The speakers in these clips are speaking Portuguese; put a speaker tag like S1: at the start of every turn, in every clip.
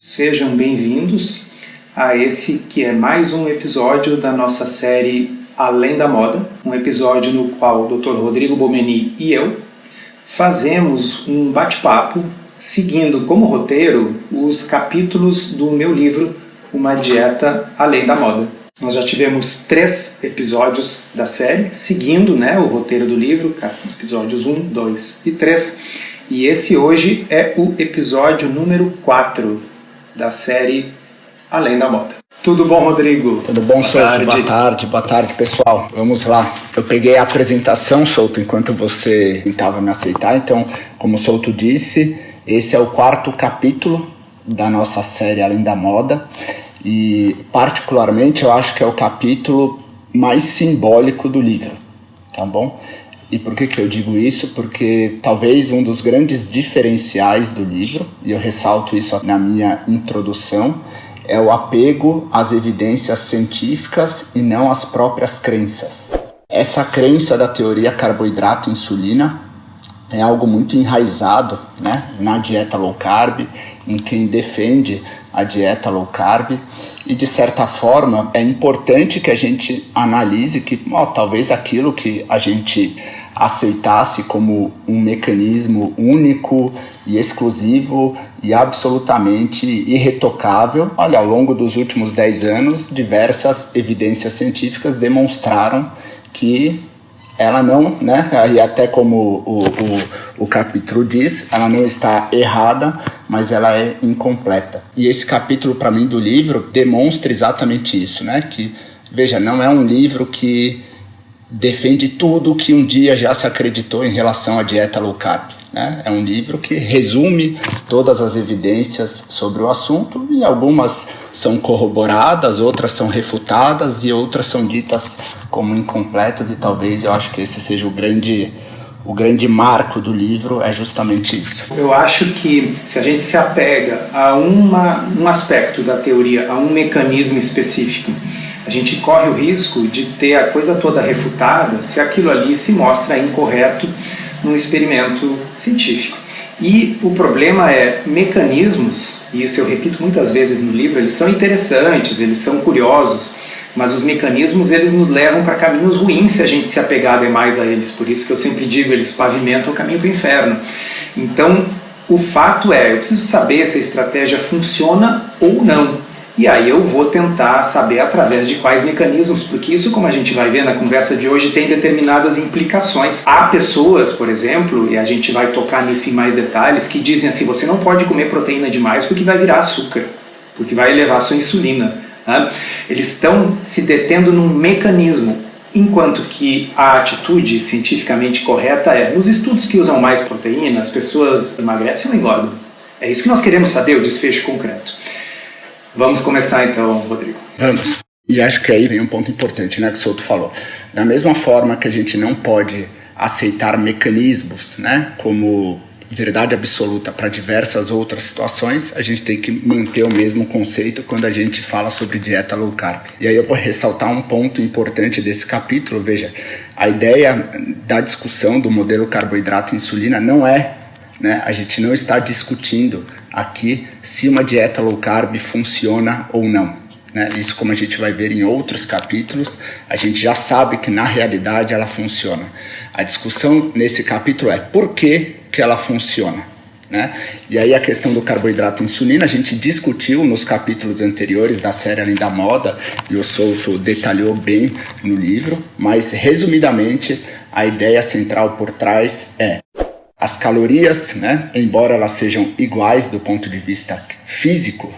S1: Sejam bem-vindos a esse que é mais um episódio da nossa série Além da Moda, um episódio no qual o Dr. Rodrigo Bomeni e eu fazemos um bate-papo seguindo como roteiro os capítulos do meu livro Uma Dieta Além da Moda. Nós já tivemos 3 episódios da série, seguindo o roteiro do livro, episódios 1, 2 e 3. E esse hoje é o episódio número 4 da série Além da Moda. Tudo bom, Rodrigo?
S2: Tudo bom, Souto? Boa tarde, pessoal. Vamos lá. Eu peguei a apresentação, Souto, enquanto você tentava me aceitar. Então, como o Souto disse, esse é o 4º capítulo da nossa série Além da Moda. E, particularmente, eu acho que é o capítulo mais simbólico do livro, tá bom? E por que eu digo isso? Porque talvez um dos grandes diferenciais do livro, e eu ressalto isso na minha introdução, é o apego às evidências científicas e não às próprias crenças. Essa crença da teoria carboidrato-insulina é algo muito enraizado, na dieta low carb, em quem defende a dieta low carb, e de certa forma é importante que a gente analise que talvez aquilo que a gente aceitasse como um mecanismo único e exclusivo e absolutamente irretocável. Olha, ao longo dos últimos 10 anos, diversas evidências científicas demonstraram que ela não, e até como o capítulo diz, ela não está errada, mas ela é incompleta. E esse capítulo, para mim, do livro, demonstra exatamente isso, que, veja, não é um livro que defende tudo o que um dia já se acreditou em relação à dieta low carb. É um livro que resume todas as evidências sobre o assunto, e algumas são corroboradas, outras são refutadas e outras são ditas como incompletas, e talvez eu acho que esse seja o grande marco do livro, é justamente isso.
S1: Eu acho que se a gente se apega a um aspecto da teoria, a um mecanismo específico, a gente corre o risco de ter a coisa toda refutada se aquilo ali se mostra incorreto num experimento científico. E o problema é mecanismos, e isso eu repito muitas vezes no livro, eles são interessantes, eles são curiosos, mas os mecanismos eles nos levam para caminhos ruins se a gente se apegar demais a eles. Por isso que eu sempre digo, eles pavimentam o caminho para o inferno. Então, o fato é, eu preciso saber se a estratégia funciona ou não. E aí eu vou tentar saber através de quais mecanismos, porque isso, como a gente vai ver na conversa de hoje, tem determinadas implicações. Há pessoas, por exemplo, e a gente vai tocar nisso em mais detalhes, que dizem assim, você não pode comer proteína demais porque vai virar açúcar, porque vai elevar a sua insulina. Eles estão se detendo num mecanismo, enquanto que a atitude cientificamente correta é, nos estudos que usam mais proteína, as pessoas emagrecem ou engordam. É isso que nós queremos saber, o desfecho concreto. Vamos começar então, Rodrigo.
S2: Vamos. E acho que aí vem um ponto importante, que o Souto falou. Da mesma forma que a gente não pode aceitar mecanismos, como verdade absoluta para diversas outras situações, a gente tem que manter o mesmo conceito quando a gente fala sobre dieta low carb. E aí eu vou ressaltar um ponto importante desse capítulo. Veja, a ideia da discussão do modelo carboidrato-insulina não é, a gente não está discutindo aqui se uma dieta low carb funciona ou não. Isso, como a gente vai ver em outros capítulos, a gente já sabe que na realidade ela funciona. A discussão nesse capítulo é por que ela funciona. E aí a questão do carboidrato insulina a gente discutiu nos capítulos anteriores da série Além da Moda, e o Souto detalhou bem no livro, mas resumidamente a ideia central por trás é as calorias, embora elas sejam iguais do ponto de vista físico,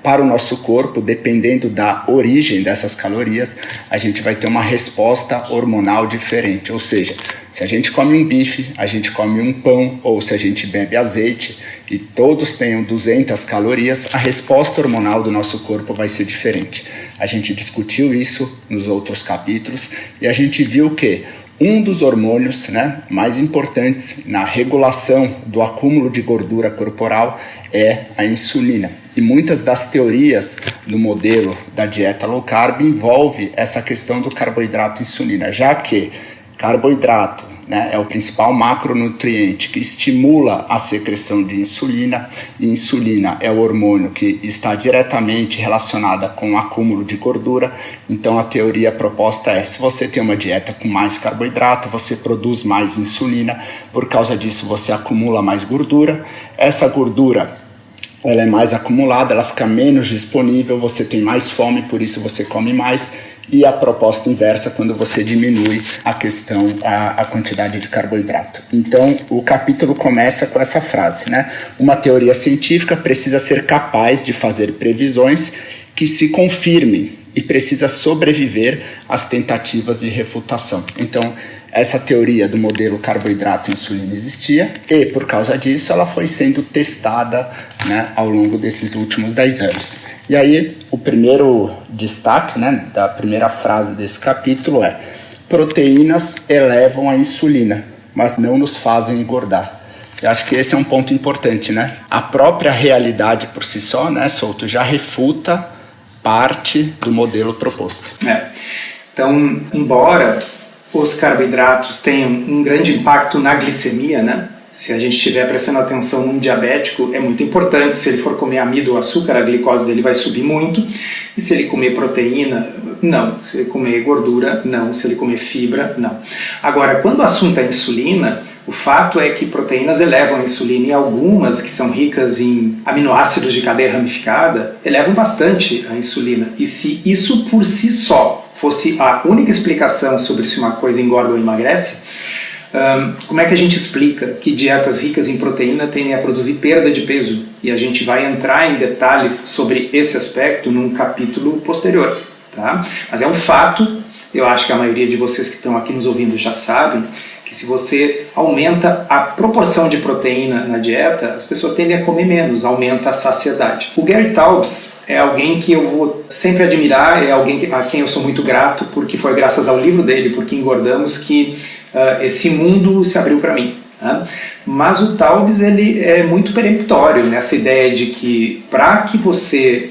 S2: para o nosso corpo, dependendo da origem dessas calorias, a gente vai ter uma resposta hormonal diferente. Ou seja, se a gente come um bife, a gente come um pão, ou se a gente bebe azeite, e todos tenham 200 calorias, a resposta hormonal do nosso corpo vai ser diferente. A gente discutiu isso nos outros capítulos, e a gente viu que um dos hormônios mais importantes na regulação do acúmulo de gordura corporal é a insulina. E muitas das teorias do modelo da dieta low carb envolve essa questão do carboidrato insulina, já que carboidrato né? É o principal macronutriente que estimula a secreção de insulina. E insulina é o hormônio que está diretamente relacionada com o acúmulo de gordura. Então a teoria proposta é: se você tem uma dieta com mais carboidrato, você produz mais insulina, por causa disso você acumula mais gordura. Essa gordura, ela é mais acumulada, ela fica menos disponível, você tem mais fome, por isso você come mais. E a proposta inversa, quando você diminui a quantidade de carboidrato. Então, o capítulo começa com essa frase, né? Uma teoria científica precisa ser capaz de fazer previsões que se confirmem e precisa sobreviver às tentativas de refutação. Então, essa teoria do modelo carboidrato-insulina existia e, por causa disso, ela foi sendo testada, né, ao longo desses últimos 10 anos. E aí, o primeiro destaque, né, da primeira frase desse capítulo é: proteínas elevam a insulina, mas não nos fazem engordar. Eu acho que esse é um ponto importante, né? A própria realidade por si só, né, Souto, já refuta parte do modelo proposto.
S1: Então, embora os carboidratos tenham um grande impacto na glicemia, né? Se a gente estiver prestando atenção num diabético, é muito importante. Se ele for comer amido ou açúcar, a glicose dele vai subir muito. E se ele comer proteína, não. Se ele comer gordura, não. Se ele comer fibra, não. Agora, quando o assunto é insulina, o fato é que proteínas elevam a insulina e algumas que são ricas em aminoácidos de cadeia ramificada elevam bastante a insulina. E se isso por si só fosse a única explicação sobre se uma coisa engorda ou emagrece, como é que a gente explica que dietas ricas em proteína tendem a produzir perda de peso? E a gente vai entrar em detalhes sobre esse aspecto num capítulo posterior, tá? Mas é um fato, eu acho que a maioria de vocês que estão aqui nos ouvindo já sabem, que se você aumenta a proporção de proteína na dieta, as pessoas tendem a comer menos, aumenta a saciedade. O Gary Taubes é alguém que eu vou sempre admirar, é alguém a quem eu sou muito grato, porque foi graças ao livro dele, Por que Engordamos, que esse mundo se abriu para mim. Né? Mas o Taubes, ele é muito peremptório nessa ideia de que para que você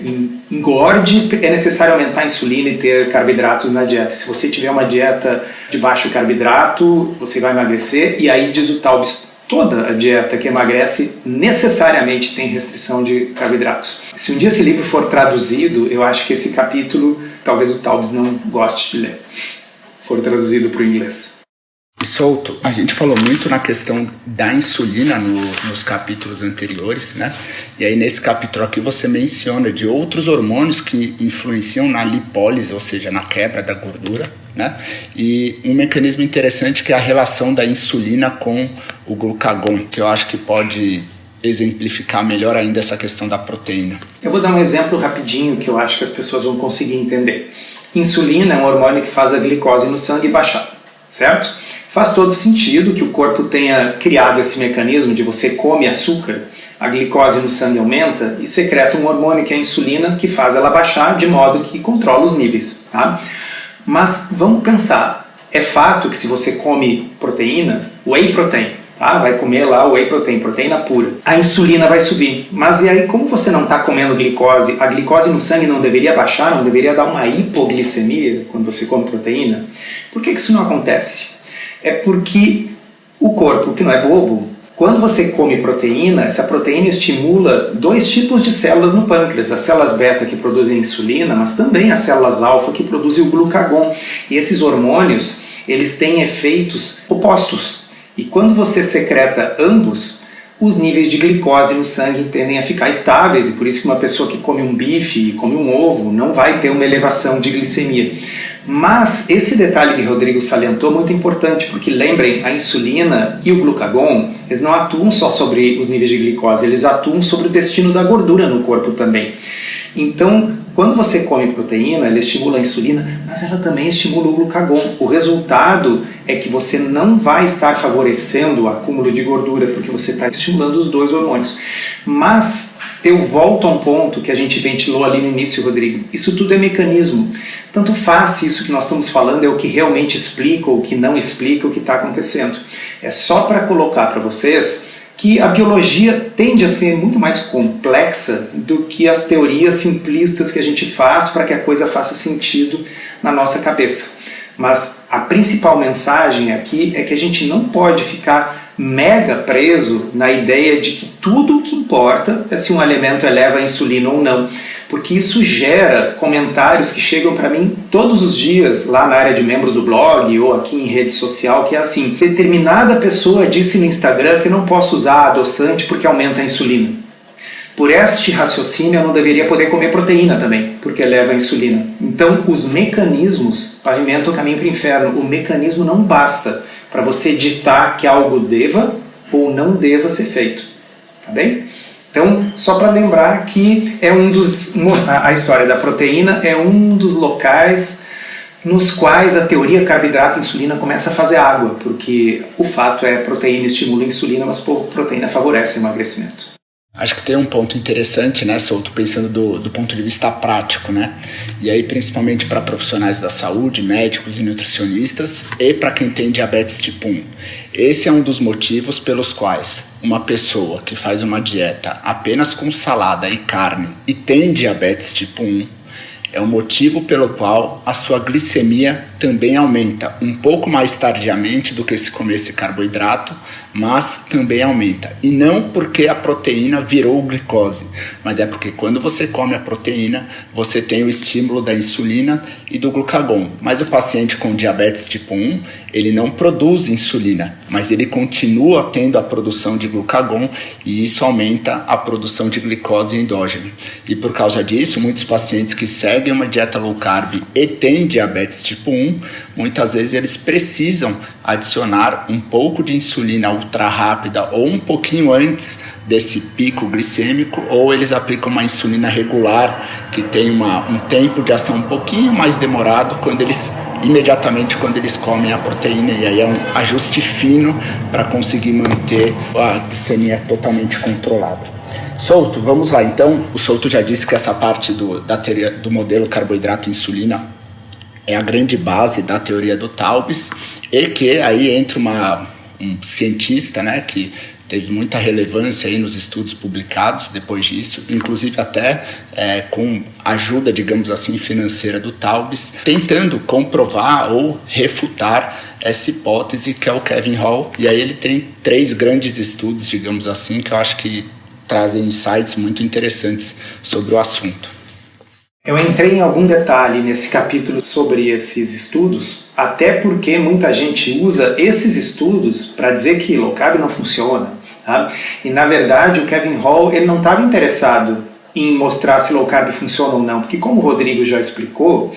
S1: engorde é necessário aumentar a insulina e ter carboidratos na dieta. Se você tiver uma dieta de baixo carboidrato, você vai emagrecer, e aí diz o Taubes, toda a dieta que emagrece necessariamente tem restrição de carboidratos. Se um dia esse livro for traduzido, eu acho que esse capítulo talvez o Taubes não goste de ler, for traduzido para o inglês.
S2: Souto, a gente falou muito na questão da insulina nos capítulos anteriores, né? E aí nesse capítulo aqui você menciona de outros hormônios que influenciam na lipólise, ou seja, na quebra da gordura, né? E um mecanismo interessante que é a relação da insulina com o glucagon, que eu acho que pode exemplificar melhor ainda essa questão da proteína.
S1: Eu vou dar um exemplo rapidinho que eu acho que as pessoas vão conseguir entender. Insulina é um hormônio que faz a glicose no sangue baixar, certo? Faz todo sentido que o corpo tenha criado esse mecanismo de você come açúcar, a glicose no sangue aumenta e secreta um hormônio que é a insulina, que faz ela baixar de modo que controla os níveis. Tá? Mas vamos pensar, é fato que se você come proteína, whey protein, tá? Vai comer lá whey protein, proteína pura, a insulina vai subir. Mas e aí, como você não está comendo glicose, a glicose no sangue não deveria baixar, não deveria dar uma hipoglicemia quando você come proteína? Por que isso não acontece? É porque o corpo, que não é bobo, quando você come proteína, essa proteína estimula dois tipos de células no pâncreas, as células beta que produzem insulina, mas também as células alfa que produzem o glucagon. E esses hormônios, eles têm efeitos opostos. E quando você secreta ambos, os níveis de glicose no sangue tendem a ficar estáveis, e por isso que uma pessoa que come um bife, come um ovo, não vai ter uma elevação de glicemia. Mas esse detalhe que o Rodrigo salientou é muito importante, porque lembrem, a insulina e o glucagon, eles não atuam só sobre os níveis de glicose, eles atuam sobre o destino da gordura no corpo também. Então, quando você come proteína, ela estimula a insulina, mas ela também estimula o glucagon. O resultado é que você não vai estar favorecendo o acúmulo de gordura, porque você está estimulando os dois hormônios. Mas eu volto a um ponto que a gente ventilou ali no início, Rodrigo. Isso tudo é mecanismo. Tanto faz se isso que nós estamos falando é o que realmente explica ou o que não explica o que está acontecendo. É só para colocar para vocês que a biologia tende a ser muito mais complexa do que as teorias simplistas que a gente faz para que a coisa faça sentido na nossa cabeça. Mas a principal mensagem aqui é que a gente não pode ficar mega preso na ideia de que tudo o que importa é se um alimento eleva a insulina ou não, porque isso gera comentários que chegam para mim todos os dias lá na área de membros do blog ou aqui em rede social, que é assim: determinada pessoa disse no Instagram que eu não posso usar adoçante porque aumenta a insulina. Por este raciocínio, eu não deveria poder comer proteína também, porque eleva a insulina. Então, os mecanismos pavimentam o caminho para o inferno. O mecanismo não basta para você ditar que algo deva ou não deva ser feito. Tá bem? Então, só para lembrar que a história da proteína é um dos locais nos quais a teoria carboidrato-insulina começa a fazer água, porque o fato é que proteína estimula a insulina, mas proteína favorece o emagrecimento.
S2: Acho que tem um ponto interessante, né, Souto, pensando do ponto de vista prático, né? E aí, principalmente para profissionais da saúde, médicos e nutricionistas, e para quem tem diabetes tipo 1. Esse é um dos motivos pelos quais uma pessoa que faz uma dieta apenas com salada e carne e tem diabetes tipo 1, é o motivo pelo qual a sua glicemia também aumenta, um pouco mais tardiamente do que se comesse carboidrato, mas também aumenta. E não porque a proteína virou glicose, mas é porque quando você come a proteína, você tem o estímulo da insulina e do glucagon. Mas o paciente com diabetes tipo 1, ele não produz insulina, mas ele continua tendo a produção de glucagon e isso aumenta a produção de glicose endógena. E por causa disso, muitos pacientes que seguem uma dieta low carb e têm diabetes tipo 1, muitas vezes eles precisam adicionar um pouco de insulina ultra rápida ou um pouquinho antes desse pico glicêmico, ou eles aplicam uma insulina regular que tem um tempo de ação um pouquinho mais demorado imediatamente quando eles comem a proteína, e aí é um ajuste fino para conseguir manter a glicemia totalmente controlada. Souto, vamos lá então. O Souto já disse que essa parte da teoria do modelo carboidrato-insulina é a grande base da teoria do Taubes, e que aí entra um cientista, né, que teve muita relevância aí nos estudos publicados depois disso, inclusive até com ajuda, digamos assim, financeira do Taubes, tentando comprovar ou refutar essa hipótese, que é o Kevin Hall. E aí ele tem 3 grandes estudos, digamos assim, que eu acho que trazem insights muito interessantes sobre o assunto.
S1: Eu entrei em algum detalhe nesse capítulo sobre esses estudos, até porque muita gente usa esses estudos para dizer que low carb não funciona. Tá? E na verdade o Kevin Hall ele não estava interessado em mostrar se low carb funciona ou não, porque como o Rodrigo já explicou,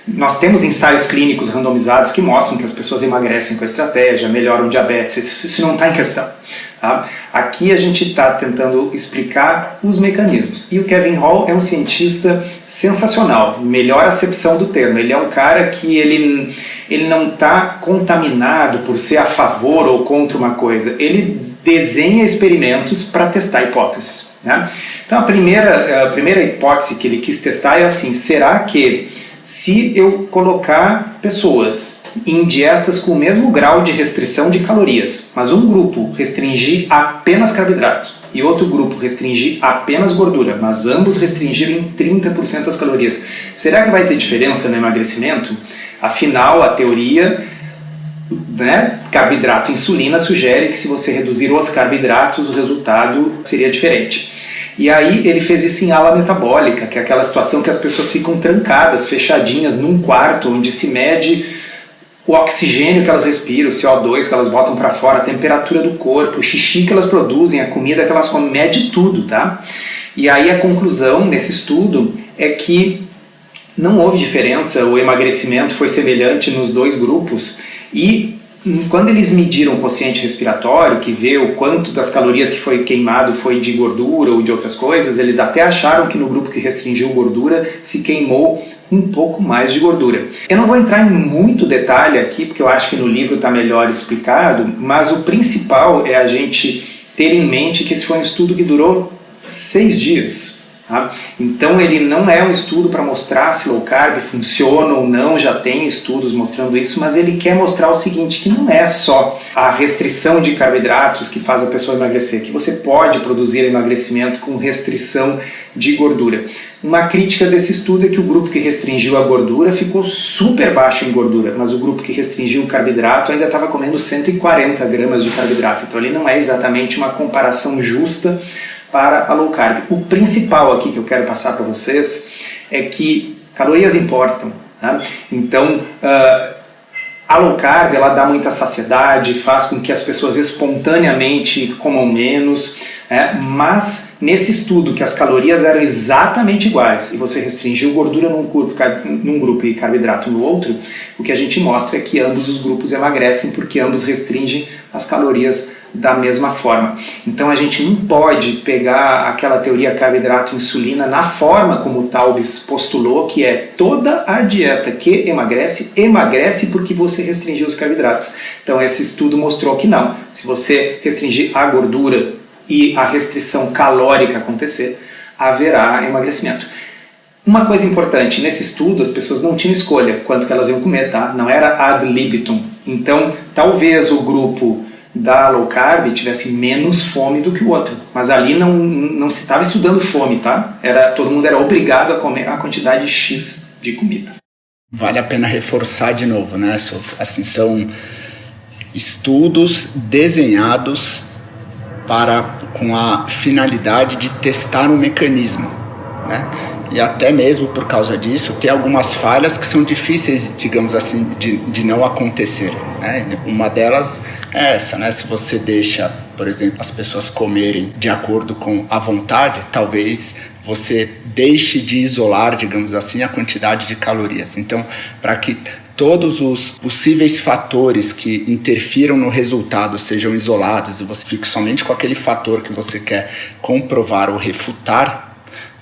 S1: nós temos ensaios clínicos randomizados que mostram que as pessoas emagrecem com a estratégia, melhoram diabetes, isso não está em questão. Tá? Aqui a gente está tentando explicar os mecanismos. E o Kevin Hall é um cientista sensacional, melhor acepção do termo. Ele é um cara que ele não está contaminado por ser a favor ou contra uma coisa. Ele desenha experimentos para testar hipóteses. Né? Então a primeira hipótese que ele quis testar é assim: será que se eu colocar pessoas em dietas com o mesmo grau de restrição de calorias, mas um grupo restringir apenas carboidrato e outro grupo restringir apenas gordura, mas ambos restringirem 30% das calorias, será que vai ter diferença no emagrecimento? Afinal, a teoria, né, carboidrato e insulina sugere que se você reduzir os carboidratos, o resultado seria diferente. E aí ele fez isso em ala metabólica, que é aquela situação que as pessoas ficam trancadas, fechadinhas num quarto, onde se mede o oxigênio que elas respiram, o CO2 que elas botam para fora, a temperatura do corpo, o xixi que elas produzem, a comida que elas comem, mede tudo, tá? E aí a conclusão nesse estudo é que não houve diferença, o emagrecimento foi semelhante nos 2 grupos, e quando eles mediram o quociente respiratório, que vê o quanto das calorias que foi queimado foi de gordura ou de outras coisas, eles até acharam que no grupo que restringiu gordura se queimou um pouco mais de gordura. Eu não vou entrar em muito detalhe aqui, porque eu acho que no livro está melhor explicado, mas o principal é a gente ter em mente que esse foi um estudo que durou 6 dias. Tá? Então ele não é um estudo para mostrar se low carb funciona ou não, já tem estudos mostrando isso, mas ele quer mostrar o seguinte, que não é só a restrição de carboidratos que faz a pessoa emagrecer, que você pode produzir emagrecimento com restrição de gordura. Uma crítica desse estudo é que o grupo que restringiu a gordura ficou super baixo em gordura, mas o grupo que restringiu o carboidrato ainda estava comendo 140 gramas de carboidrato. Então ali não é exatamente uma comparação justa para a low carb. O principal aqui que eu quero passar para vocês é que calorias importam. Tá? Então, a low carb ela dá muita saciedade, faz com que as pessoas espontaneamente comam menos, mas nesse estudo que as calorias eram exatamente iguais e você restringiu gordura num grupo e carboidrato no outro, o que a gente mostra é que ambos os grupos emagrecem porque ambos restringem as calorias da mesma forma. Então a gente não pode pegar aquela teoria carboidrato-insulina na forma como o Taubes postulou, que é toda a dieta que emagrece porque você restringiu os carboidratos. Então esse estudo mostrou que não. Se você restringir a gordura e a restrição calórica acontecer, haverá emagrecimento. Uma coisa importante, nesse estudo as pessoas não tinham escolha quanto que elas iam comer, tá? Não era ad libitum. Então talvez o grupo da low carb tivesse menos fome do que o outro, mas ali não se estava estudando fome, tá? Todo mundo era obrigado a comer a quantidade X de comida.
S2: Vale a pena reforçar de novo, né? Assim, são estudos desenhados com a finalidade de testar um mecanismo, né? E até mesmo por causa disso, tem algumas falhas que são difíceis, digamos assim, de não acontecer, né? Uma delas é essa, né? Se você deixa, por exemplo, as pessoas comerem de acordo com a vontade, talvez você deixe de isolar, digamos assim, a quantidade de calorias. Então, para que todos os possíveis fatores que interfiram no resultado sejam isolados e você fique somente com aquele fator que você quer comprovar ou refutar,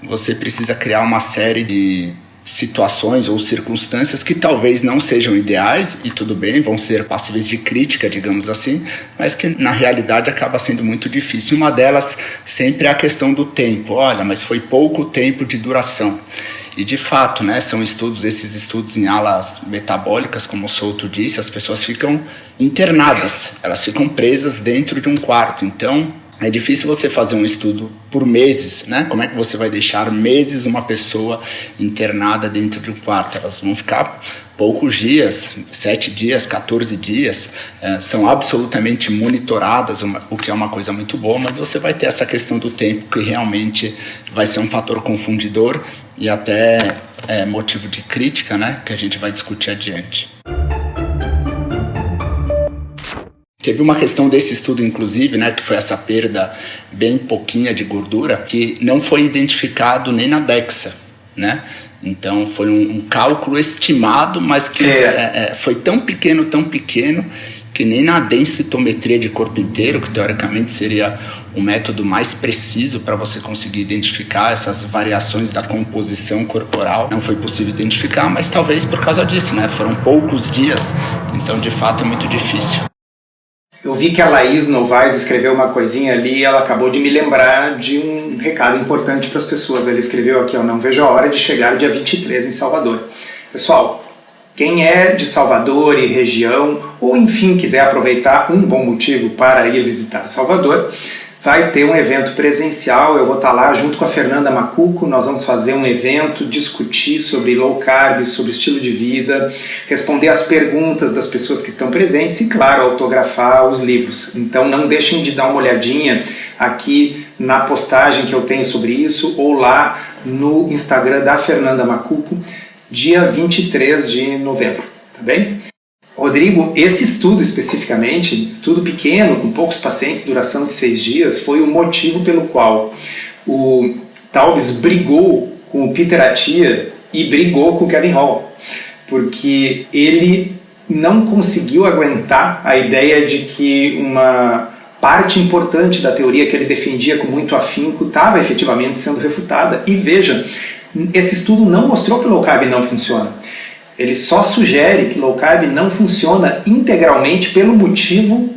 S2: você precisa criar uma série de situações ou circunstâncias que talvez não sejam ideais e tudo bem, vão ser passíveis de crítica, digamos assim, mas que na realidade acaba sendo muito difícil. Uma delas sempre é a questão do tempo. Olha, mas foi pouco tempo de duração. E de fato, né, são esses estudos em alas metabólicas, como o Souto disse, as pessoas ficam internadas, elas ficam presas dentro de um quarto. Então, é difícil você fazer um estudo por meses, né? Como é que você vai deixar meses uma pessoa internada dentro de um quarto? Elas vão ficar poucos dias, 7 dias, 14 dias, são absolutamente monitoradas, o que é uma coisa muito boa, mas você vai ter essa questão do tempo que realmente vai ser um fator confundidor e até motivo de crítica, né? Que a gente vai discutir adiante. Teve uma questão desse estudo, inclusive, né, que foi essa perda bem pouquinha de gordura, que não foi identificado nem na DEXA, né? Então foi um cálculo estimado, mas que foi tão pequeno, que nem na densitometria de corpo inteiro, que teoricamente seria o método mais preciso para você conseguir identificar essas variações da composição corporal, não foi possível identificar, mas talvez por causa disso, né? Foram poucos dias, então de fato é muito difícil.
S1: Eu vi que a Laís Novaes escreveu uma coisinha ali e ela acabou de me lembrar de um recado importante para as pessoas. Ela escreveu aqui, não vejo a hora de chegar dia 23 em Salvador. Pessoal, quem é de Salvador e região, ou enfim quiser aproveitar um bom motivo para ir visitar Salvador, vai ter um evento presencial. Eu vou estar lá junto com a Fernanda Macuco. Nós vamos fazer um evento, discutir sobre low carb, sobre estilo de vida, responder as perguntas das pessoas que estão presentes e, claro, autografar os livros. Então não deixem de dar uma olhadinha aqui na postagem que eu tenho sobre isso ou lá no Instagram da Fernanda Macuco, dia 23 de novembro, tá bem? Rodrigo, esse estudo especificamente, estudo pequeno, com poucos pacientes, duração de 6 dias, foi o motivo pelo qual o Taubes brigou com o Peter Attia e brigou com o Kevin Hall, porque ele não conseguiu aguentar a ideia de que uma parte importante da teoria que ele defendia com muito afinco estava efetivamente sendo refutada. E veja, esse estudo não mostrou que o low carb não funciona. Ele só sugere que low carb não funciona integralmente pelo motivo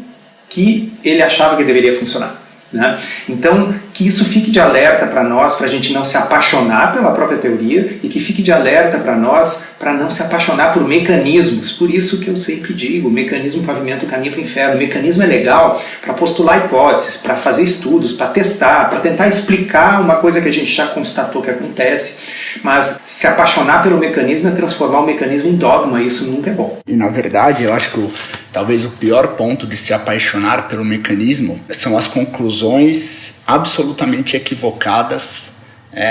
S1: que ele achava que deveria funcionar, né? Então, que isso fique de alerta para nós, para a gente não se apaixonar pela própria teoria e que fique de alerta para nós, para não se apaixonar por mecanismos. Por isso que eu sempre digo, o mecanismo pavimenta o caminho para o inferno. O mecanismo é legal para postular hipóteses, para fazer estudos, para testar, para tentar explicar uma coisa que a gente já constatou que acontece, mas se apaixonar pelo mecanismo é transformar o mecanismo em dogma, e isso nunca é bom.
S2: E na verdade, eu acho que talvez o pior ponto de se apaixonar pelo mecanismo são as conclusões absolutamente equivocadas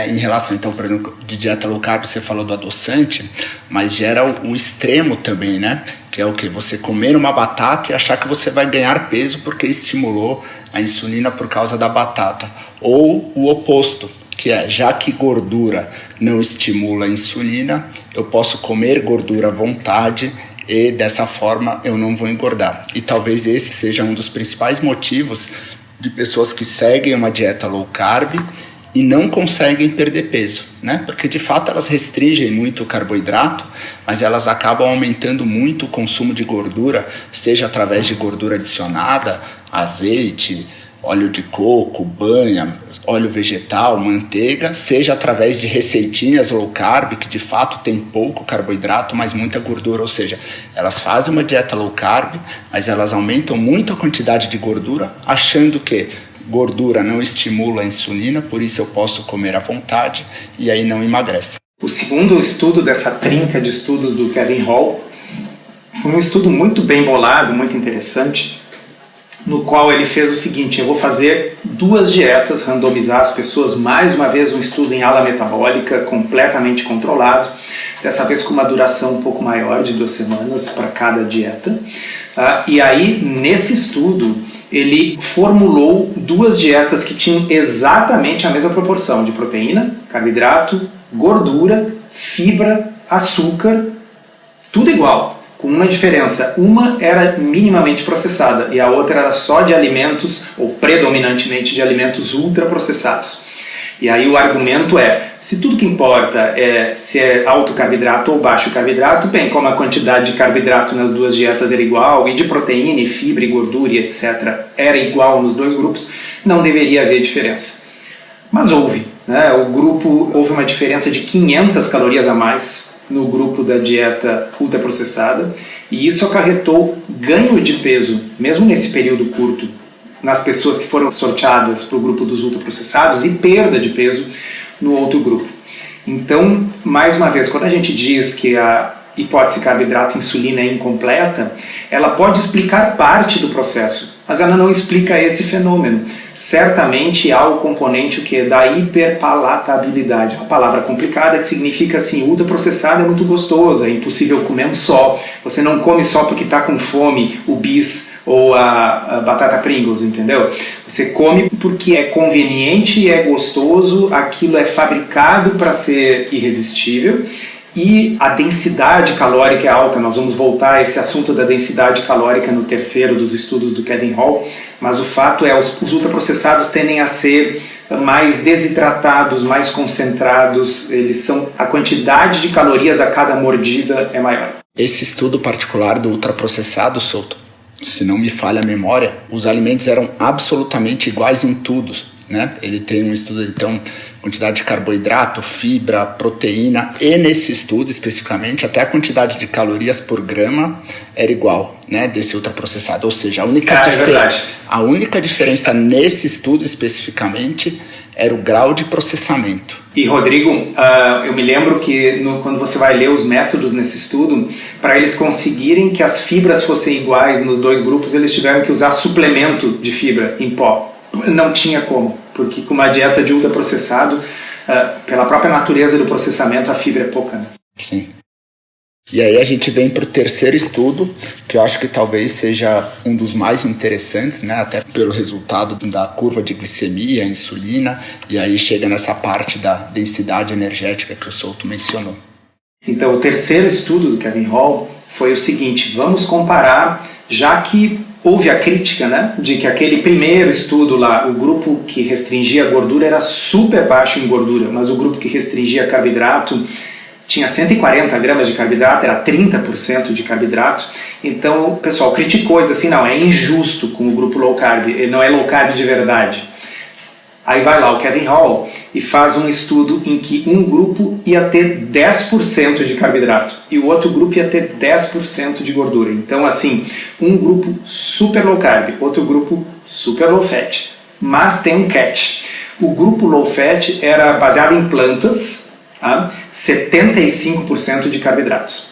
S2: em relação, então, por exemplo, de dieta low carb, você falou do adoçante, mas gera o extremo também, né? Que é o que? Você comer uma batata e achar que você vai ganhar peso porque estimulou a insulina por causa da batata. Ou o oposto, que é, já que gordura não estimula a insulina, eu posso comer gordura à vontade e dessa forma eu não vou engordar. E talvez esse seja um dos principais motivos de pessoas que seguem uma dieta low carb e não conseguem perder peso, né? Porque de fato elas restringem muito o carboidrato, mas elas acabam aumentando muito o consumo de gordura, seja através de gordura adicionada, azeite, óleo de coco, banha, óleo vegetal, manteiga, seja através de receitinhas low carb, que de fato tem pouco carboidrato, mas muita gordura, ou seja, elas fazem uma dieta low carb, mas elas aumentam muito a quantidade de gordura, achando que gordura não estimula a insulina, por isso eu posso comer à vontade e aí não emagrece.
S1: O segundo estudo dessa trinca de estudos do Kevin Hall foi um estudo muito bem bolado, muito interessante, no qual ele fez o seguinte: eu vou fazer 2 dietas, randomizar as pessoas, mais uma vez um estudo em ala metabólica, completamente controlado, dessa vez com uma duração um pouco maior, de 2 semanas para cada dieta. E aí, nesse estudo, ele formulou 2 dietas que tinham exatamente a mesma proporção de proteína, carboidrato, gordura, fibra, açúcar, tudo igual, com uma diferença. Uma era minimamente processada e a outra era só de alimentos, ou predominantemente de alimentos ultraprocessados. E aí o argumento é, se tudo que importa é se é alto carboidrato ou baixo carboidrato, bem, como a quantidade de carboidrato nas 2 dietas era igual, e de proteína, e fibra, e gordura, e etc., era igual nos 2 grupos, não deveria haver diferença. Mas houve, né? Houve uma diferença de 500 calorias a mais no grupo da dieta ultraprocessada, e isso acarretou ganho de peso, mesmo nesse período curto, nas pessoas que foram sorteadas para o grupo dos ultraprocessados, e perda de peso no outro grupo. Então, mais uma vez, quando a gente diz que a hipótese carboidrato-insulina é incompleta, ela pode explicar parte do processo, mas ela não explica esse fenômeno. Certamente há o componente da hiperpalatabilidade, uma palavra complicada que significa assim, ultraprocessado é muito gostoso, é impossível comer um só, você não come só porque está com fome o bis ou a batata Pringles, entendeu? Você come porque é conveniente e é gostoso, aquilo é fabricado para ser irresistível. E a densidade calórica é alta. Nós vamos voltar a esse assunto da densidade calórica no terceiro dos estudos do Kevin Hall, mas o fato é que os ultraprocessados tendem a ser mais desidratados, mais concentrados, a quantidade de calorias a cada mordida é maior.
S2: Esse estudo particular do ultraprocessado, Souto, se não me falha a memória, os alimentos eram absolutamente iguais em tudo, né? Ele tem um estudo, então, quantidade de carboidrato, fibra, proteína, e nesse estudo especificamente até a quantidade de calorias por grama era igual, né, desse ultraprocessado. Ou seja, a única diferença nesse estudo especificamente era o grau de processamento.
S1: E Rodrigo, eu me lembro que quando você vai ler os métodos nesse estudo, para eles conseguirem que as fibras fossem iguais nos 2 grupos, eles tiveram que usar suplemento de fibra em pó. Não tinha como, porque com uma dieta de ultraprocessado, pela própria natureza do processamento, a fibra é pouca, né?
S2: Sim. E aí a gente vem para o terceiro estudo, que eu acho que talvez seja um dos mais interessantes, né? Até pelo resultado da curva de glicemia, insulina, e aí chega nessa parte da densidade energética que o Souto mencionou.
S1: Então, o terceiro estudo do Kevin Hall foi o seguinte: vamos comparar, já que houve a crítica, né, de que aquele primeiro estudo lá, o grupo que restringia a gordura era super baixo em gordura, mas o grupo que restringia carboidrato tinha 140 gramas de carboidrato, era 30% de carboidrato. Então o pessoal criticou, diz assim, não, é injusto com o grupo low carb, não é low carb de verdade. Aí vai lá o Kevin Hall e faz um estudo em que um grupo ia ter 10% de carboidrato e o outro grupo ia ter 10% de gordura. Então, assim, um grupo super low carb, outro grupo super low fat. Mas tem um catch. O grupo low fat era baseado em plantas, tá? 75% de carboidratos.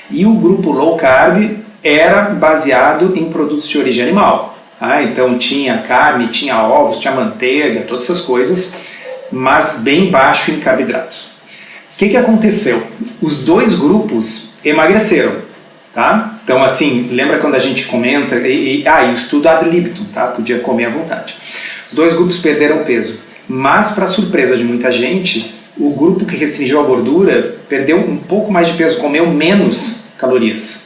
S1: E o grupo low carb era baseado em produtos de origem animal. Então tinha carne, tinha ovos, tinha manteiga, todas essas coisas, mas bem baixo em carboidratos. O que aconteceu? Os dois grupos emagreceram, tá? Então, assim, lembra quando a gente comenta, e o estudo ad libitum, tá? Podia comer à vontade. Os dois grupos perderam peso, mas, para surpresa de muita gente, o grupo que restringiu a gordura perdeu um pouco mais de peso, comeu menos calorias.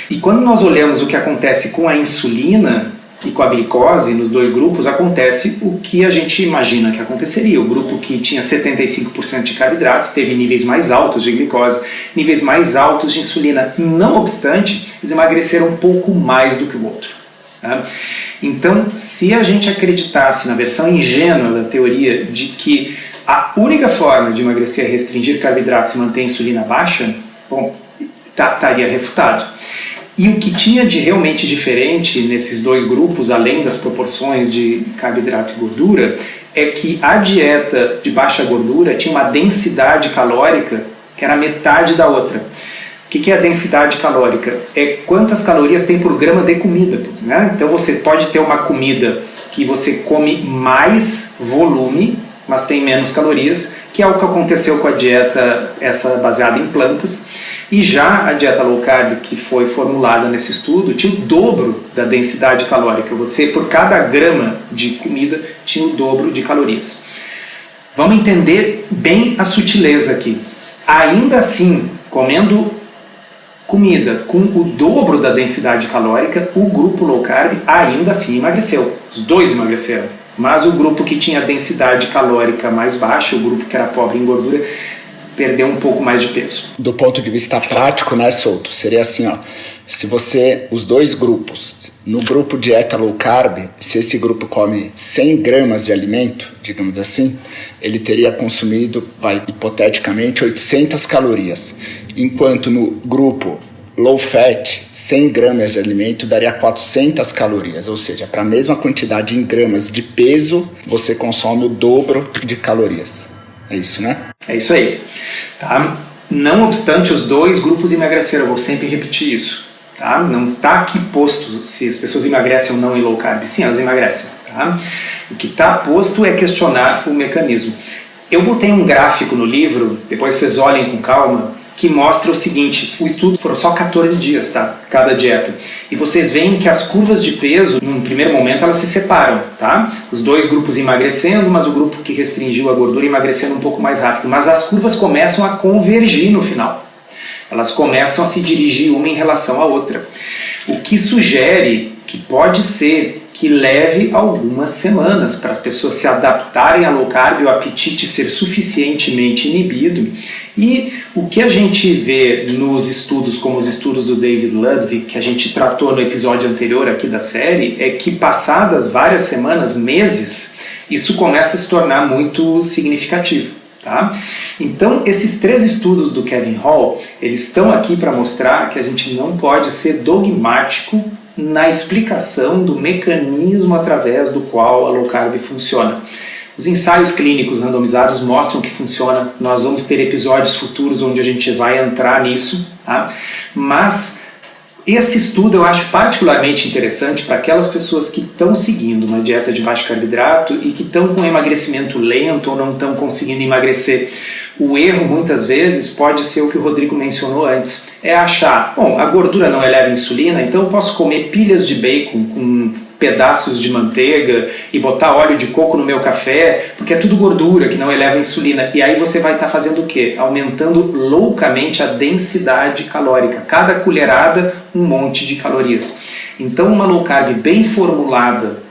S1: E quando nós olhamos o que acontece com a insulina e com a glicose nos dois grupos, acontece o que a gente imagina que aconteceria. O grupo que tinha 75% de carboidratos teve níveis mais altos de glicose, níveis mais altos de insulina. Não obstante, eles emagreceram um pouco mais do que o outro. Então, se a gente acreditasse na versão ingênua da teoria de que a única forma de emagrecer é restringir carboidratos e manter a insulina baixa, bom, estaria refutado. E o que tinha de realmente diferente nesses dois grupos, além das proporções de carboidrato e gordura, é que a dieta de baixa gordura tinha uma densidade calórica que era metade da outra. O que é a densidade calórica? É quantas calorias tem por grama de comida. Né? Então você pode ter uma comida que você come mais volume, mas tem menos calorias, que é o que aconteceu com a dieta essa baseada em plantas. E já a dieta low carb, que foi formulada nesse estudo, tinha o dobro da densidade calórica. Você, por cada grama de comida, tinha o dobro de calorias. Vamos entender bem a sutileza aqui. Ainda assim, comendo comida com o dobro da densidade calórica, o grupo low carb ainda assim emagreceu. Os dois emagreceram. Mas o grupo que tinha densidade calórica mais baixa, o grupo que era pobre em gordura, perdeu um pouco mais de peso.
S2: Do ponto de vista prático, né, Souto? Seria assim, ó, se você, os dois grupos, no grupo dieta low carb, se esse grupo come 100 gramas de alimento, digamos assim, ele teria consumido, hipoteticamente, 800 calorias. Enquanto no grupo low fat, 100 gramas de alimento daria 400 calorias, ou seja, para a mesma quantidade em gramas de peso, você consome o dobro de calorias. É isso, né?
S1: É isso aí. Tá? Não obstante, os dois grupos emagreceram. Eu vou sempre repetir isso. Tá? Não está aqui posto se as pessoas emagrecem ou não em low carb. Sim, elas emagrecem. Tá? O que está posto é questionar o mecanismo. Eu botei um gráfico no livro, depois vocês olhem com calma, que mostra o seguinte: o estudo foram só 14 dias, tá? Cada dieta. E vocês veem que as curvas de peso, num primeiro momento, elas se separam, tá? Os dois grupos emagrecendo, mas o grupo que restringiu a gordura emagrecendo um pouco mais rápido. Mas as curvas começam a convergir no final. Elas começam a se dirigir uma em relação à outra. O que sugere que pode ser que leve algumas semanas para as pessoas se adaptarem a low carb e o apetite ser suficientemente inibido. E o que a gente vê nos estudos, como os estudos do David Ludwig, que a gente tratou no episódio anterior aqui da série, é que passadas várias semanas, meses, isso começa a se tornar muito significativo. Tá? Então, esses 3 estudos do Kevin Hall, eles estão aqui para mostrar que a gente não pode ser dogmático na explicação do mecanismo através do qual a low carb funciona. Os ensaios clínicos randomizados mostram que funciona. Nós vamos ter episódios futuros onde a gente vai entrar nisso, tá? Mas esse estudo eu acho particularmente interessante para aquelas pessoas que estão seguindo uma dieta de baixo carboidrato e que estão com emagrecimento lento ou não estão conseguindo emagrecer. O erro, muitas vezes, pode ser o que o Rodrigo mencionou antes. É achar, bom, a gordura não eleva insulina, então eu posso comer pilhas de bacon com pedaços de manteiga e botar óleo de coco no meu café, porque é tudo gordura que não eleva insulina. E aí você vai estar fazendo o quê? Aumentando loucamente a densidade calórica. Cada colherada, um monte de calorias. Então, uma low carb bem formulada,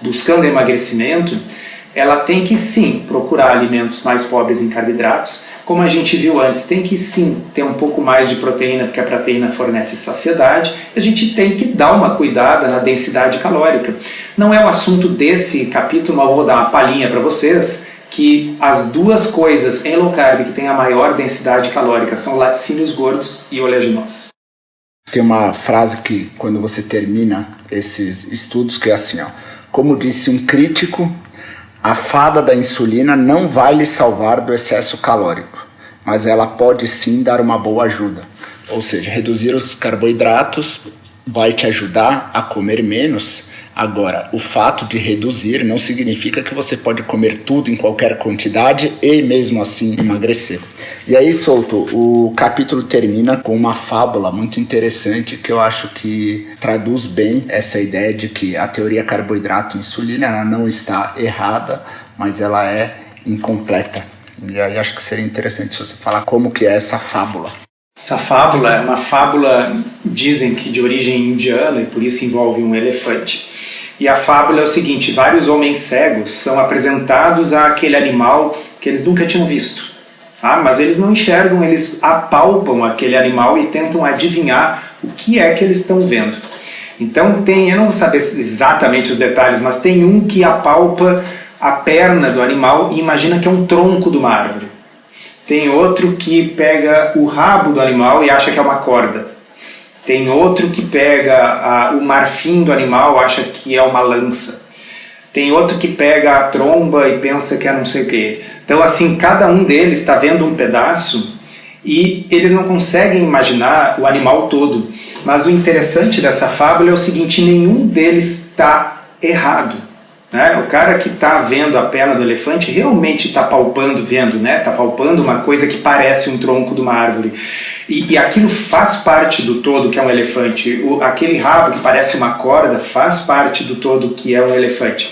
S1: buscando emagrecimento, ela tem que sim procurar alimentos mais pobres em carboidratos, como a gente viu antes, tem que sim ter um pouco mais de proteína, porque a proteína fornece saciedade, a gente tem que dar uma cuidada na densidade calórica. Não é o assunto desse capítulo, mas eu vou dar uma palhinha para vocês, que as duas coisas em low carb que têm a maior densidade calórica são laticínios gordos e oleaginosas.
S2: Tem uma frase que, quando você termina esses estudos, que é assim, ó, como disse um crítico, a fada da insulina não vai lhe salvar do excesso calórico, mas ela pode sim dar uma boa ajuda. Ou seja, reduzir os carboidratos vai te ajudar a comer menos. Agora, o fato de reduzir não significa que você pode comer tudo em qualquer quantidade e mesmo assim emagrecer. E aí, Souto, o capítulo termina com uma fábula muito interessante que eu acho que traduz bem essa ideia de que a teoria carboidrato-insulina ela não está errada, mas ela é incompleta. E aí acho que seria interessante se você falar como que é essa fábula.
S1: Essa fábula é uma fábula, dizem que de origem indiana, e por isso envolve um elefante. E a fábula é o seguinte: vários homens cegos são apresentados àquele animal que eles nunca tinham visto. Mas eles não enxergam, eles apalpam aquele animal e tentam adivinhar o que é que eles estão vendo. Então eu não vou saber exatamente os detalhes, mas tem um que apalpa a perna do animal e imagina que é um tronco de uma árvore. Tem outro que pega o rabo do animal e acha que é uma corda. Tem outro que pega o marfim do animal e acha que é uma lança. Tem outro que pega a tromba e pensa que é não sei o quê. Então, assim, cada um deles está vendo um pedaço e eles não conseguem imaginar o animal todo. Mas o interessante dessa fábula é o seguinte: nenhum deles está errado. O cara que está vendo a perna do elefante realmente está palpando, está palpando uma coisa que parece um tronco de uma árvore. E aquilo faz parte do todo que é um elefante. Aquele rabo que parece uma corda faz parte do todo que é um elefante.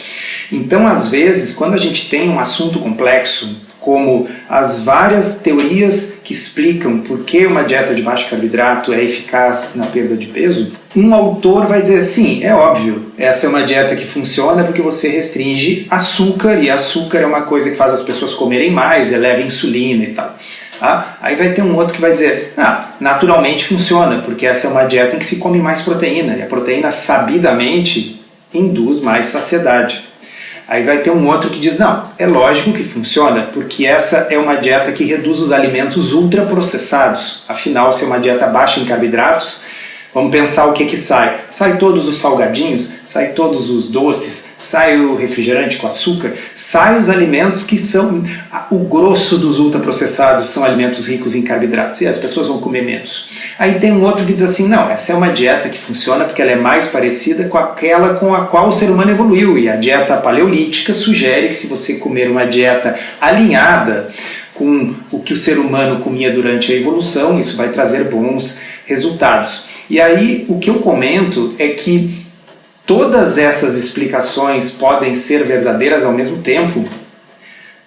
S1: Então, às vezes, quando a gente tem um assunto complexo, como as várias teorias que explicam por que uma dieta de baixo carboidrato é eficaz na perda de peso, um autor vai dizer assim: é óbvio, essa é uma dieta que funciona porque você restringe açúcar, e açúcar é uma coisa que faz as pessoas comerem mais, eleva a insulina e tal. Aí vai ter um outro que vai dizer: naturalmente funciona, porque essa é uma dieta em que se come mais proteína, e a proteína sabidamente induz mais saciedade. Aí vai ter um outro que diz: não, é lógico que funciona, porque essa é uma dieta que reduz os alimentos ultraprocessados. Afinal, se é uma dieta baixa em carboidratos, vamos pensar o que sai. Sai todos os salgadinhos, sai todos os doces, sai o refrigerante com açúcar, sai os alimentos que são... O grosso dos ultraprocessados são alimentos ricos em carboidratos, e as pessoas vão comer menos. Aí tem um outro que diz assim: não, essa é uma dieta que funciona porque ela é mais parecida com aquela com a qual o ser humano evoluiu, e a dieta paleolítica sugere que se você comer uma dieta alinhada com o que o ser humano comia durante a evolução, isso vai trazer bons resultados. E aí o que eu comento é que todas essas explicações podem ser verdadeiras ao mesmo tempo,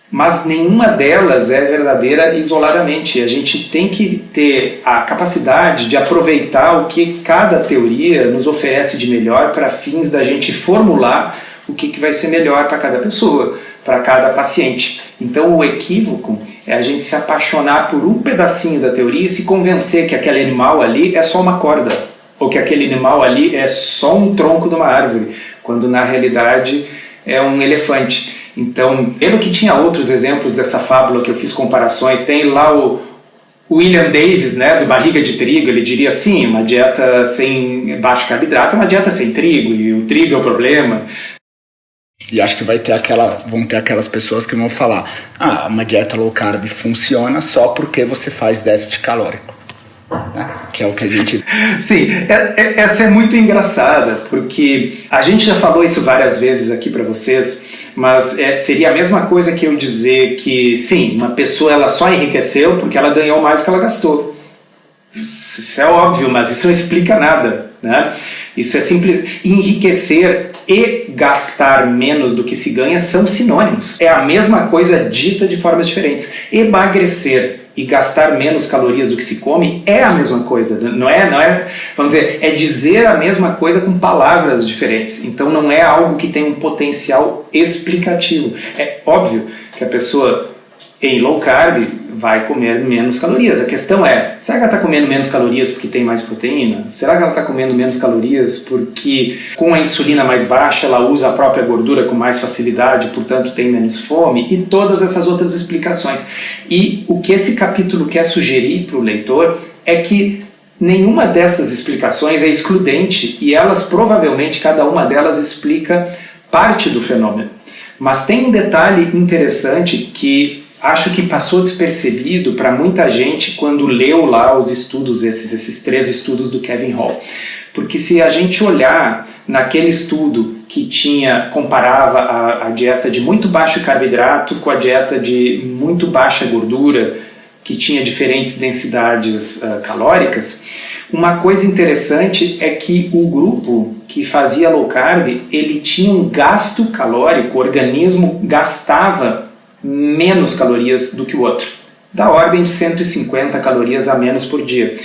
S1: mas nenhuma delas é verdadeira isoladamente. A gente tem que ter a capacidade de aproveitar o que cada teoria nos oferece de melhor para fins da gente formular o que vai ser melhor para cada pessoa, para cada paciente. Então o equívoco é a gente se apaixonar por um pedacinho da teoria e se convencer que aquele animal ali é só uma corda, ou que aquele animal ali é só um tronco de uma árvore, quando na realidade é um elefante. Então, lembra que tinha outros exemplos dessa fábula que eu fiz comparações? Tem lá o William Davis, do Barriga de Trigo, ele diria assim: uma dieta sem baixo carboidrato é uma dieta sem trigo, e o trigo é o problema.
S2: E acho que vão ter aquelas pessoas que vão falar: uma dieta low carb funciona só porque você faz déficit calórico. Que é o que a gente...
S1: Sim, essa é muito engraçada, porque a gente já falou isso várias vezes aqui para vocês, mas seria a mesma coisa que eu dizer que, sim, uma pessoa ela só enriqueceu porque ela ganhou mais do que ela gastou. Isso é óbvio, mas isso não explica nada, Isso é simples. Enriquecer e gastar menos do que se ganha são sinônimos. É a mesma coisa dita de formas diferentes. Emagrecer e gastar menos calorias do que se come é a mesma coisa. Não é, vamos dizer, é dizer a mesma coisa com palavras diferentes. Então não é algo que tem um potencial explicativo. É óbvio que a pessoa em low carb vai comer menos calorias. A questão é, será que ela está comendo menos calorias porque tem mais proteína? Será que ela está comendo menos calorias porque com a insulina mais baixa ela usa a própria gordura com mais facilidade, portanto tem menos fome? E todas essas outras explicações. E o que esse capítulo quer sugerir para o leitor é que nenhuma dessas explicações é excludente e elas provavelmente, cada uma delas explica parte do fenômeno. Mas tem um detalhe interessante que acho que passou despercebido para muita gente quando leu lá os estudos, esses 3 estudos do Kevin Hall. Porque se a gente olhar naquele estudo que comparava a dieta de muito baixo carboidrato com a dieta de muito baixa gordura, que tinha diferentes densidades calóricas, uma coisa interessante é que o grupo que fazia low carb, ele tinha um gasto calórico, o organismo gastava menos calorias do que o outro, da ordem de 150 calorias a menos por dia.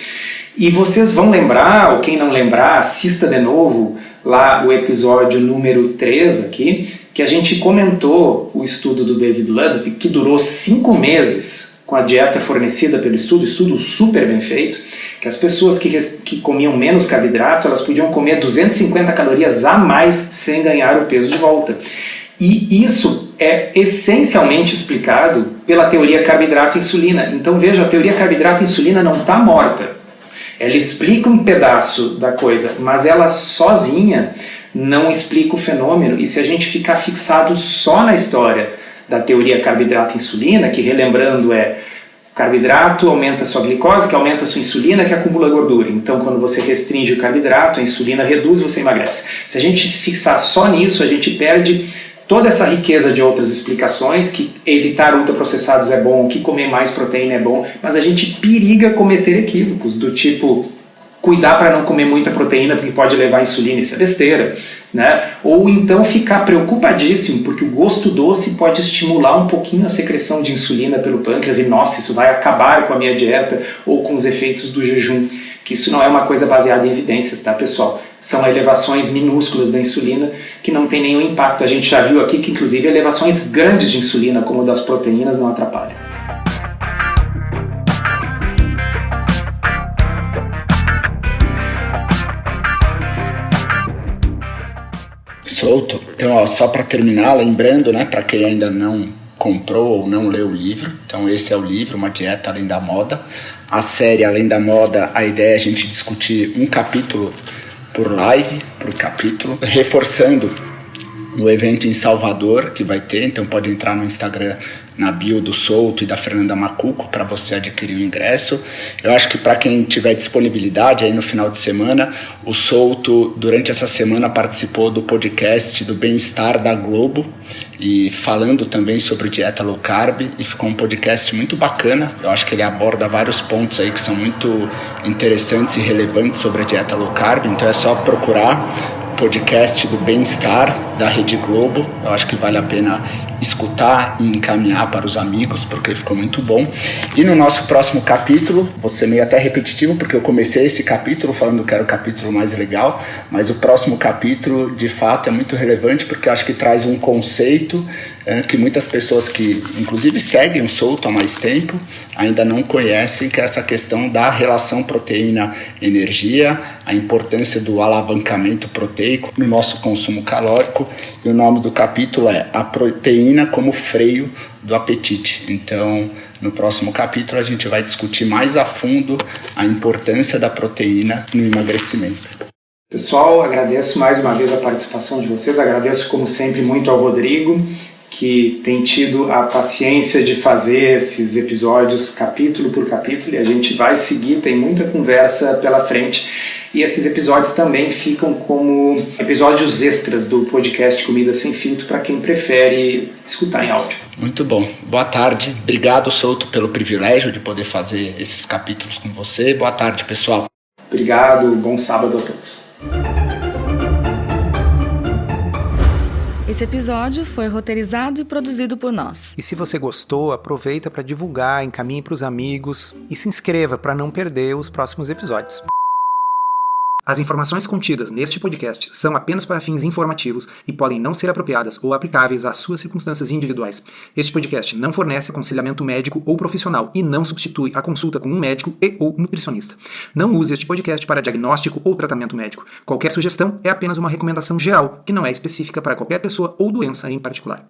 S1: E vocês vão lembrar, ou quem não lembrar, assista de novo lá o episódio número 3 aqui, que a gente comentou o estudo do David Ludwig, que durou 5 meses com a dieta fornecida pelo estudo super bem feito, que as pessoas que comiam menos carboidrato, elas podiam comer 250 calorias a mais sem ganhar o peso de volta. E isso é essencialmente explicado pela teoria carboidrato-insulina. Então veja, a teoria carboidrato-insulina não está morta. Ela explica um pedaço da coisa, mas ela sozinha não explica o fenômeno. E se a gente ficar fixado só na história da teoria carboidrato-insulina, que relembrando o carboidrato aumenta a sua glicose, que aumenta a sua insulina, que acumula gordura. Então, quando você restringe o carboidrato, a insulina reduz e você emagrece. Se a gente se fixar só nisso, a gente perde toda essa riqueza de outras explicações, que evitar ultraprocessados é bom, que comer mais proteína é bom, mas a gente periga cometer equívocos, do tipo cuidar para não comer muita proteína porque pode levar a insulina, isso é besteira, né? Ou então ficar preocupadíssimo porque o gosto doce pode estimular um pouquinho a secreção de insulina pelo pâncreas e, nossa, isso vai acabar com a minha dieta ou com os efeitos do jejum, que isso não é uma coisa baseada em evidências, tá, pessoal? São elevações minúsculas da insulina que não tem nenhum impacto. A gente já viu aqui que, inclusive, elevações grandes de insulina, como das proteínas, não atrapalham.
S2: Solto. Então, ó, só para terminar, lembrando, né, para quem ainda não comprou ou não leu o livro, então esse é o livro, Uma Dieta Além da Moda. A série Além da Moda, a ideia é a gente discutir um capítulo por live, por capítulo, reforçando o evento em Salvador que vai ter, então pode entrar no Instagram, na bio do Souto e da Fernanda Macuco para você adquirir o ingresso. Eu acho que para quem tiver disponibilidade aí no final de semana, o Souto durante essa semana participou do podcast do Bem-Estar da Globo e falando também sobre dieta low carb, e ficou um podcast muito bacana. Eu acho que ele aborda vários pontos aí que são muito interessantes e relevantes sobre a dieta low carb, então é só procurar podcast do Bem-Estar da Rede Globo. Eu acho que vale a pena escutar e encaminhar para os amigos, porque ficou muito bom. E no nosso próximo capítulo, vou ser meio até repetitivo, porque eu comecei esse capítulo falando que era o capítulo mais legal, mas o próximo capítulo, de fato, é muito relevante, porque eu acho que traz um conceito que muitas pessoas que, inclusive, seguem o Souto há mais tempo, ainda não conhecem, que é essa questão da relação proteína-energia, a importância do alavancamento proteico no nosso consumo calórico. E o nome do capítulo é A Proteína como Freio do Apetite. Então, no próximo capítulo, a gente vai discutir mais a fundo a importância da proteína no emagrecimento.
S1: Pessoal, agradeço mais uma vez a participação de vocês, agradeço como sempre muito ao Rodrigo, que tem tido a paciência de fazer esses episódios capítulo por capítulo, e a gente vai seguir, tem muita conversa pela frente. E esses episódios também ficam como episódios extras do podcast Comida Sem Filtro para quem prefere escutar em áudio.
S2: Muito bom. Boa tarde. Obrigado, Souto, pelo privilégio de poder fazer esses capítulos com você. Boa tarde, pessoal.
S1: Obrigado. Bom sábado a todos.
S3: Esse episódio foi roteirizado e produzido por nós.
S1: E se você gostou, aproveita para divulgar, encaminhe para os amigos e se inscreva para não perder os próximos episódios. As informações contidas neste podcast são apenas para fins informativos e podem não ser apropriadas ou aplicáveis às suas circunstâncias individuais. Este podcast não fornece aconselhamento médico ou profissional e não substitui a consulta com um médico ou nutricionista. Não use este podcast para diagnóstico ou tratamento médico. Qualquer sugestão é apenas uma recomendação geral, que não é específica para qualquer pessoa ou doença em particular.